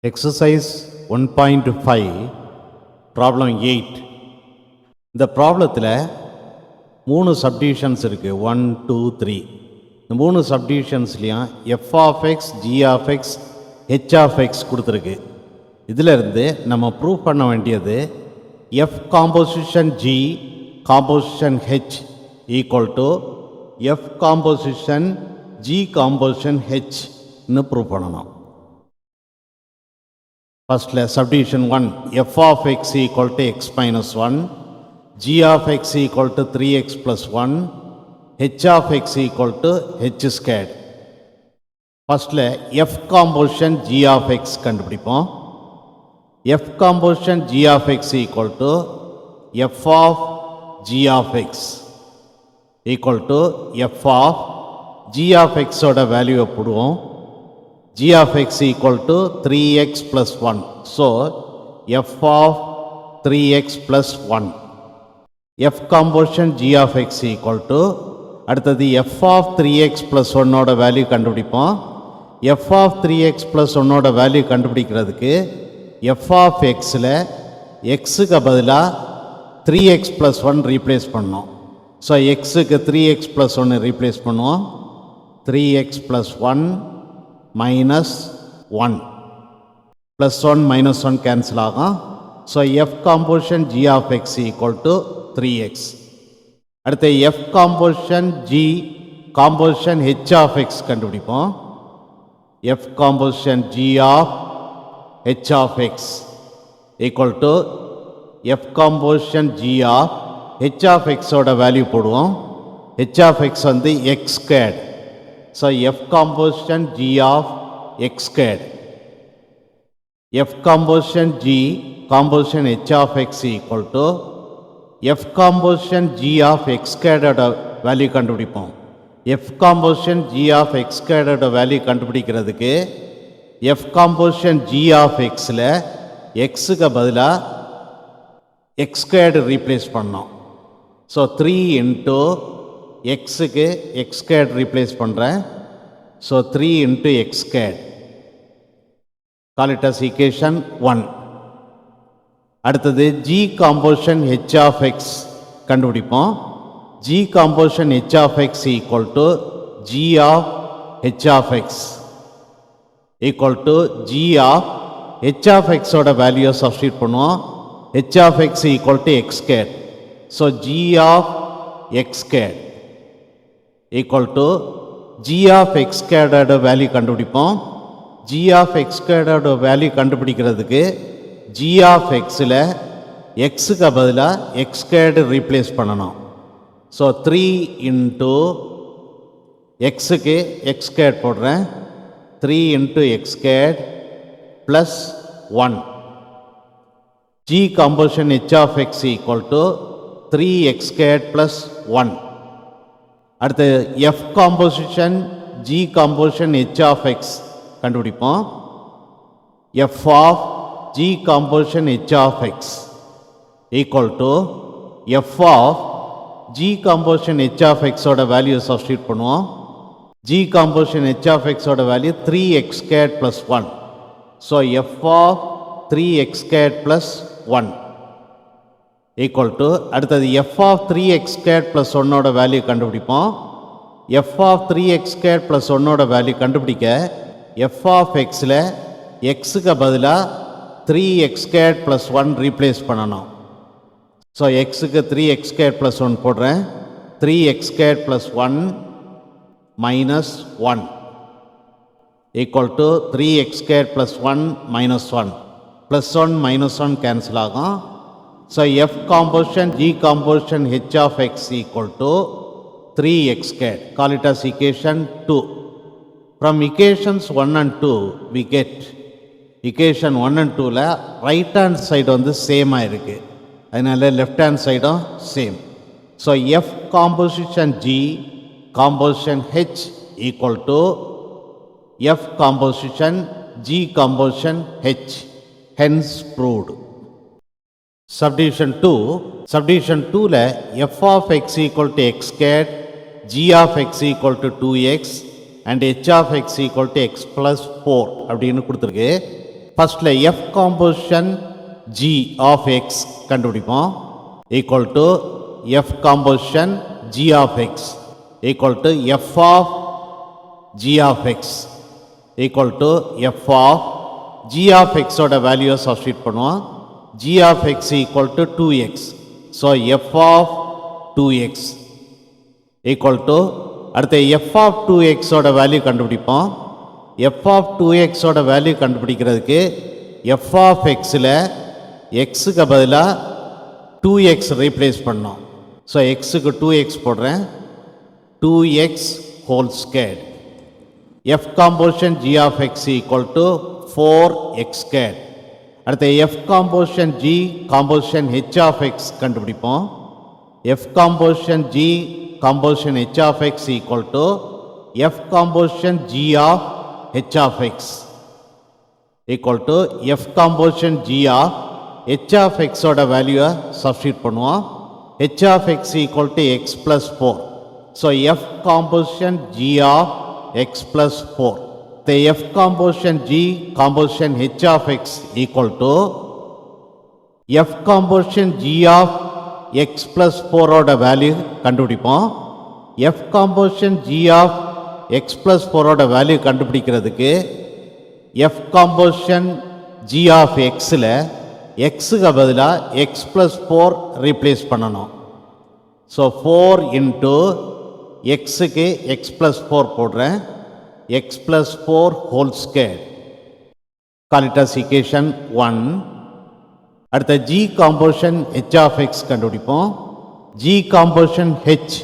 Exercise 1.5 problem 8 இந்த ப்ராப்ளத்தில் 3 subdivisions இருக்குது 1, 2, 3. இந்த 3 சப்டிவிஷன்ஸ்லையும் f of x, g of x, h of x கொடுத்துருக்கு. இதிலிருந்து நம்ம ப்ரூவ் பண்ண வேண்டியது f composition g composition h equal to f composition g composition h ன்னு ப்ரூவ் பண்ணணும். First subdivision 1, f of x equal to x minus 1, g of x equal to 3x plus 1, h of x equal to h squared. First f composition g of x கண்டுபிடிப்போம். f composition g of x equal to f of g of x equal to f of g of x ஓட value போடுவோம். g of x equal to 3x plus 1. So, f of 3x plus 1. f composition g of x equal to அடுத்தது f of 3x plus 1 ஓட value கண்டுபிடிப்போம். f of 3x plus 1 ஓட வேல்யூ கண்டுபிடிக்கிறதுக்கு f of xல xக்கு பதிலா 3x plus 1 ரீப்ளேஸ் பண்ணோம். ஸோ xக்கு 3x plus 1 ரீப்ளேஸ் பண்ணுவோம். 3x plus 1 minus 1 plus 1 minus 1 cancel ஆகும். So f composition g of x equal to 3x. அடுத்து f composition g composition h of x கண்டுபிடிப்போம். f composition g of h of x equal to f composition g of h of x ஓட value போடுவோம். h of x வந்து x squared. So f composition g of x squared. f composition g composition h of x equal to f composition g of x squared ஓட value கண்டுபிடிப்போம். f composition g of x squared ஓட வேல்யூ கண்டுபிடிக்கிறதுக்கு f composition g of xல xக்கு பதிலா x squared replace பண்ணோம். So 3 into xக்கு x squared ரீப்ளேஸ் பண்ணுறேன். So 3 into x squared. Call it as equation 1. அடுத்தது g composition h of x கண்டுபிடிப்போம். g composition h of x equal to g of h of x equal to g of h of x ஓட value substitute பண்ணுவோம். h of x equal to x squared. So g of x squared equal to g of x squared ஓட value கண்டுபிடிப்போம். g of x squared ஓட வேல்யூ கண்டுபிடிக்கிறதுக்கு g of xல xக்கு பதிலா x squared ரீப்ளேஸ் பண்ணணும். ஸோ 3 into xக்கு x squared போடுறேன். 3 into x squared plus 1. g composition h of x equal to 3x squared plus 1. அடுத்து f composition g composition h of x கண்டுபிடிப்போம். f of g composition h of x equal to f of g composition h of x ஓட value substitute பண்ணுவோம். g composition h of x ஓட value 3x squared plus 1. So f of 3x squared plus 1 equal to அடுத்தது f of 3x squared plus 1 ஓட value கண்டுபிடிப்போம். f of 3x squared plus 1 ஓட value கண்டுபிடிக்க f of xல xக்கு பதிலா 3x squared plus 1 replace பண்ணணும். ஸோ xக்கு 3x squared plus 1 போடுறேன். 3x squared plus 1 minus 1 equal to 3x squared plus 1 minus 1 plus 1 minus 1 cancel ஆகும். So f composition g composition h of x equal to 3x squared. Call it as equation 2. From equations 1 and 2 we get equation 1 and 2ல right hand side வந்து same இருக்கு. அதனால left hand side same. So f composition g composition h equal to f composition g composition h. Hence proved. Subdivision 2ல f of x equal to x squared, g of x equal to 2x and h of x equal to x plus 4 அப்படின்னு கொடுத்துருக்கு. ஃபர்ஸ்ட்ல f composition g of x கண்டுபிடிப்போம் equal to f composition g of x equal to f of g of x equal to f of g of x ஓட value substitute பண்ணுவோம் g of x equal to 2x so f of 2x equal to அடுத்து f of 2x ஓட value கண்டுபிடிப்போம் f of 2x ஓட வேல்யூ கண்டுபிடிக்கிறதுக்கு f of x ல x க்கு பதிலா 2x ரீப்ளேஸ் பண்ணோம் ஸோ எக்ஸுக்கு 2x போடுறேன் 2x whole square f composition g of x equal to 4x square அடுத்து f composition g composition h of x கண்டுபிடிப்போம் f composition g composition h of x equal to f composition g of h of x equal to f composition g of h of x ஓட வேல்யூவை substitute பண்ணுவோம் h of x equal to x plus 4 so f composition g of x plus 4 the f composition g composition h of x equal to f composition g of x plus 4 ஓட value கண்டுபிடிப்போம் f composition g of x plus 4 ஓட வேல்யூ கண்டுபிடிக்கிறதுக்கு f composition g of x ல x க்கு பதிலா x plus 4 replace பண்ணணும் so 4 into எக்ஸுக்கு x plus 4 போடுறேன் x plus 4 whole square call it as equation 1 அடுத்த g composition h of x கண்டுபிடிப்போம் g composition h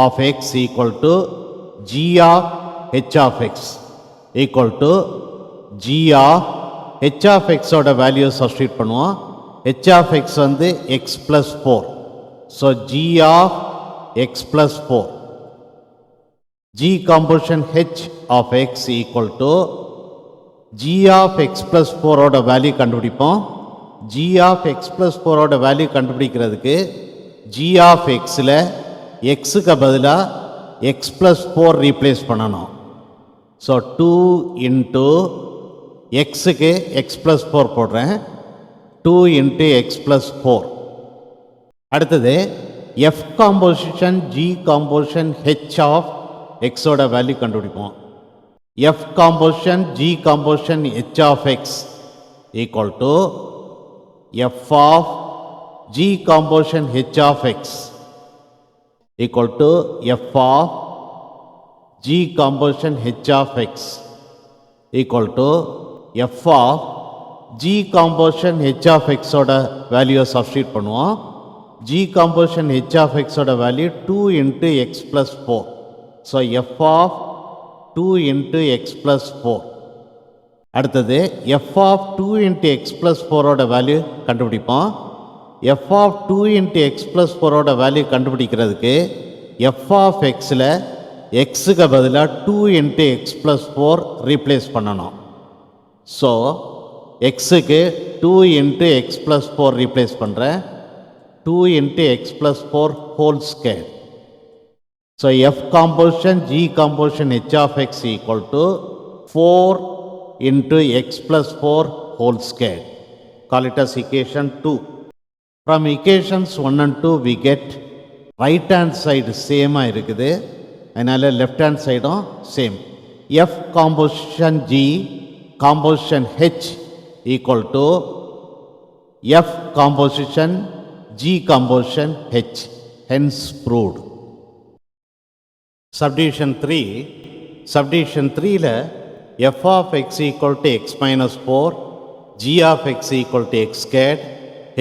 of x equal to g of h of x equal to g of h of x ஓட value substitute பண்ணுவோம் h of x வந்து x plus 4 so g of x plus 4 g composition h of x equal to g of x plus 4 ஓட value கண்டுபிடிப்போம் g of x plus 4 ஓட வேல்யூ கண்டுபிடிக்கிறதுக்கு g of x ல x க்கு பதிலா x plus 4 ரீப்ளேஸ் பண்ணணும் so 2 into x க்கு x plus 4 போடுறேன் 2 into x plus 4 அடுத்தது f composition g composition h of x ஓட வேல்யூ கண்டுபிடிப்போம் f composition g composition h of x equal to f of g composition h of x equal to f of g composition h of x equal to f of g composition h of x ஓட value substitute பண்ணுவோம் g composition h of x ஓட value 2 into x plus 4 so f of 2 into x plus 4 அடுத்தது f of 2 into x plus 4 ஓட value கண்டுபிடிப்போம் f of 2 into x plus 4 ஓட வேல்யூ கண்டுபிடிக்கிறதுக்கு f of x ல x க்கு பதிலா 2 into x plus 4 ரீப்ளேஸ் பண்ணணும் ஸோ x க்கு 2 into x plus 4 ரீப்ளேஸ் பண்ணுறேன் 2 into x plus 4 whole scare so f composition g composition h of x equal to 4 into x plus 4 whole square. Call it as equation 2. From equations 1 and 2 we get right hand side same இருக்குது அதனால left hand side same. F composition G composition H equal to F composition G composition H, hence proved. Subdivision 3 ல f of x equal to x minus 4, g of x equal to x squared,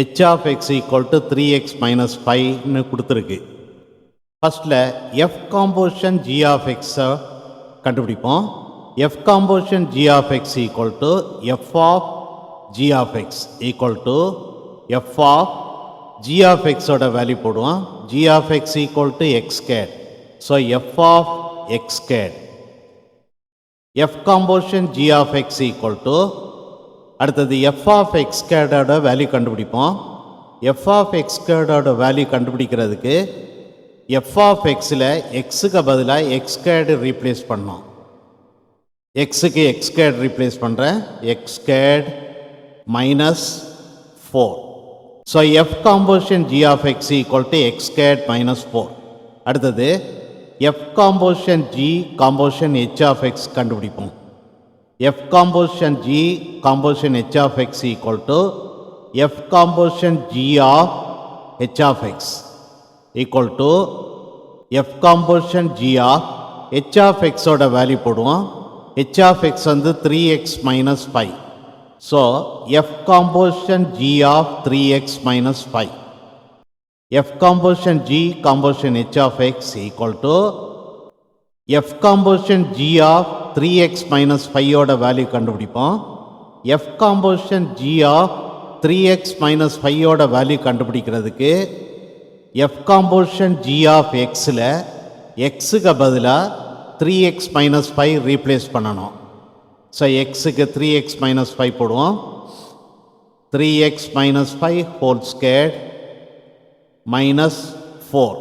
h of x equal to 3x minus 5 னு கொடுத்திருக்கு. ஃபர்ஸ்ட்ல f composition g of x கண்டுபிடிப்போம். f composition g of x equal to f of g of x equal to f of g of x ஓட value போடுவோம். g of x equal to x squared. So f of x squared. f composition g of x equal to அடுத்தது f of x squared ஓட value கண்டுபிடிப்போம். f of x squared ஓட வேல்யூ கண்டுபிடிக்கிறதுக்கு f of x ல x க்கு பதிலா x squared replace பண்ணோம். x க்கு x squared ரீப்ளேஸ் பண்றேன். x squared minus 4. So F composition G of x equal to x squared minus 4. அடுத்தது F composition G composition H of x கண்டுபிடிப்போம். F composition G composition H of x equal to F composition G of H of x equal to F composition G of H of x ஓட value போடுவோம். H of x வந்து 3x minus 5. So F composition G of 3x minus 5. F composition G composition H of x equal to F composition G of 3x minus 5 ஓட value கண்டுபிடிப்போம். F composition G of 3x minus 5 ஓட வேல்யூ கண்டுபிடிக்கிறதுக்கு F composition G of xல xக்கு பதிலா 3x minus 5 replace பண்ணணும். So எக்ஸுக்கு 3x minus 5 போடுவோம். 3x minus 5 whole squared minus 4.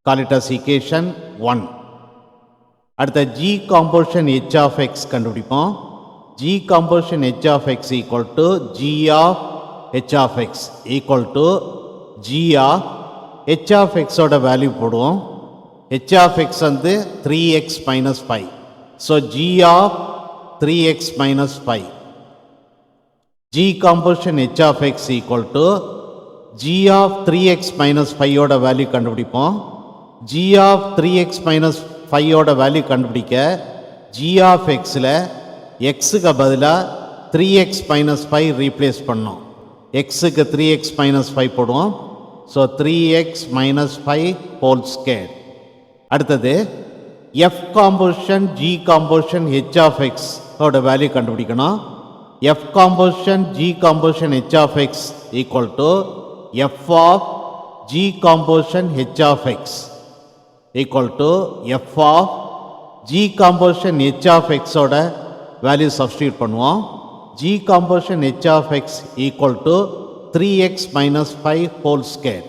Call it as equation 1. அடுத்த G composition H of x கண்டுபிடிப்போம். G composition H of x equal to G of H of x equal to G of H of x ஓட value போடுவோம். H of x வந்து 3x minus 5. So G of 3x minus 5. G composition H of x equal to G of 3x minus 5 ஓட value கண்டுபிடிப்போம். G of 3x minus 5 ஓட value கண்டுபிடிக்க G of xல xக்கு பதிலா 3x minus 5 ரீப்ளேஸ் பண்ணோம். xக்கு 3x minus 5 போடுவோம். So 3x minus 5 whole squared. அடுத்தது F composition G composition H of x ஓட வேல்யூ கண்டுபிடிக்கணும். F composition G composition H of x equal to F of G composition H of x equal to F of G composition H of x ஓட value substitute பண்ணுவோம். G composition H of x equal to 3x minus 5 whole squared.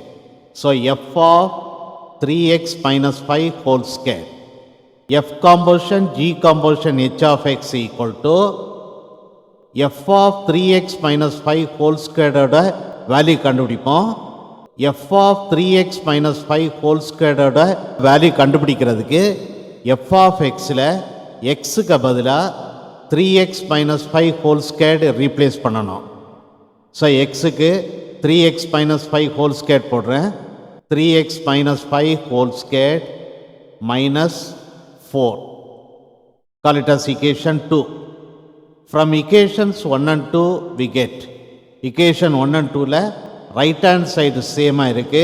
So F of 3x minus 5 whole squared. F composition G composition H of x equal to F of 3x minus 5 whole squared ஓட value கண்டுபிடிப்போம். F of 3x minus 5 whole squared ஓட வேல்யூ கண்டுபிடிக்கிறதுக்கு F of xல xக்கு பதிலா 3x minus 5 whole squared replace பண்ணணும். So xக்கு 3x minus 5 whole squared போடுறேன். 3x minus 5 whole squared minus 4. Call it as equation 2. From equations 1 and 2 we get equation 1 and 2ல right hand side சேமா இருக்கு,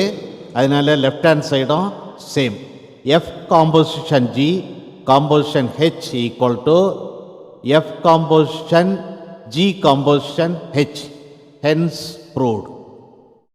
அதனால left hand sideம் same. F composition G composition H equal to F composition G composition H, hence proved.